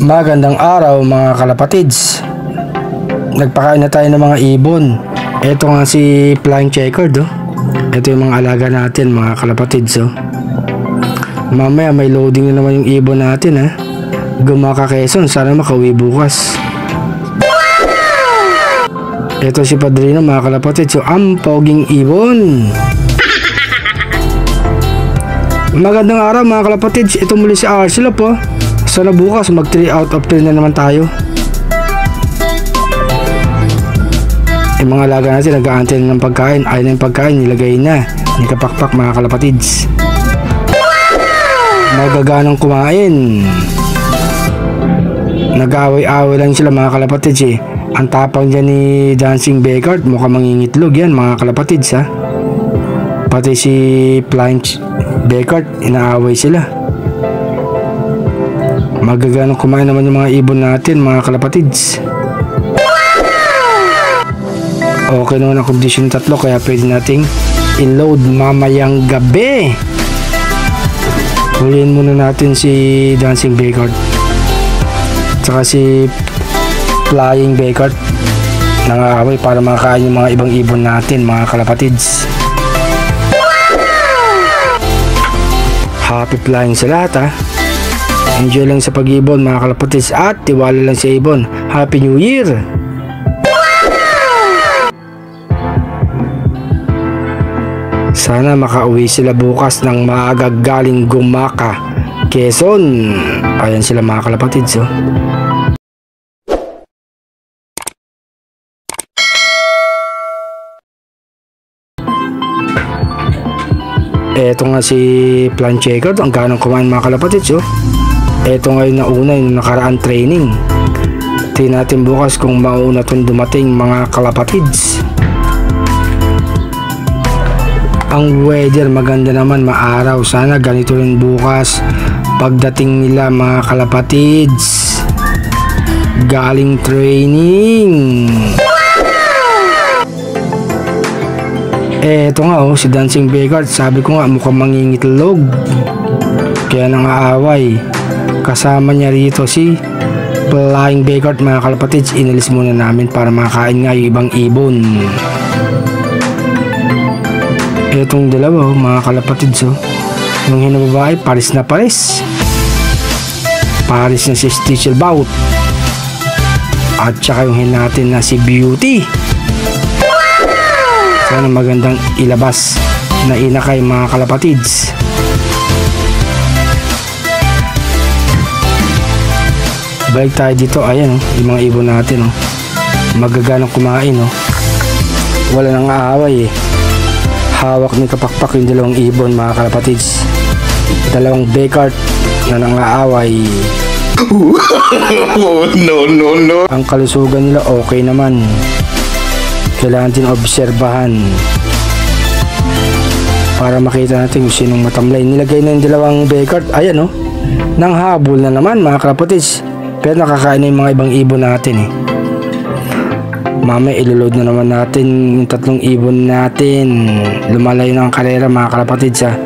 Magandang araw mga kalapatids. Nagpakain na tayo ng mga ibon. Ito nga si Flying Checkered, oh. Ito yung mga alaga natin mga kalapatids, oh. Mamaya may loading na naman yung ibon natin, ha. Gumaka Quezon, sana makauwi bukas. Ito si Padrino mga kalapatids, so ang poging ibon. Magandang araw mga kalapatids. Ito muli si Arcelop, oh. Sana bukas mag 3 out of 3 na naman tayo. Yung mga alaga natin nag-aantay ng pagkain. Ayaw na yung pagkain, nilagay na. Hindi kapakpak mga kalapatids. Magaganang kumain. Nag-away-away lang sila mga kalapatids, eh. Ang tapang dyan ni Dancing Becard, mukhang mangingitlog yan mga kalapatids, ha. Pati si Flying Becard, inaaway sila. Magaganong kumain naman yung mga ibon natin mga kalapatids. Okay naman ang kondisyon 3, kaya pwede nating i-load mamayang gabi. Huliin muna natin si Dancing Becard tsaka si Flying Becard. Nangaaway para makakain yung mga ibang ibon natin mga kalapatids. Happy flying sa lahat, ha. Enjoy lang sa pag-ibon mga kalapatids at tiwala lang sa ibon. Happy New Year! Sana makauwi sila bukas ng maaga galing Gumaka, Quezon. Ayan sila mga kalapatids, oh. Eto nga si Flying Checkered, ang ganang kumain mga kalapatids, oh. Eto ngayon na una yung nakaraan training. Tingnan natin bukas kung mauna itong dumating mga kalapatids. Ang weather maganda naman, maaraw. Sana ganito rin bukas pagdating nila mga kalapatids galing training. Eto nga, oh, si Dancing Becard, sabi ko nga mukhang mangingitlog kaya nangaaway. Kasama niya rito si Flying Becard mga kalapatids. Inalis muna namin para makakain nga yung ibang ibon. Etong dalawa, oh, mga kalapatids, oh. Yung hinababae, paris na paris. Paris na si Stichelbout. At saka yung hinatin na si Beauty. Sana magandang ilabas na inakay mga kalapatids. Balik tayo dito. Ayan, oh, yung mga ibon natin, oh. Magaganang kumain, oh. Wala nang aaway, eh. Hawak ni kapakpak yung dalawang ibon mga kalapatids. Dalawang Becard na nangaaway. No. Ang kalusugan nila okay naman. Kailangan din obserbahan para makita natin kung sinong matamlay. Nilagay na yung dalawang Becard. Ayan, oh. Nang habol na naman mga kalapatids. Pero nakakain na yung mga ibang ibon natin, eh. Mamaya iloload na naman natin yung 3 ibon natin. Lumalayo na ang karera mga kalapatids, ha.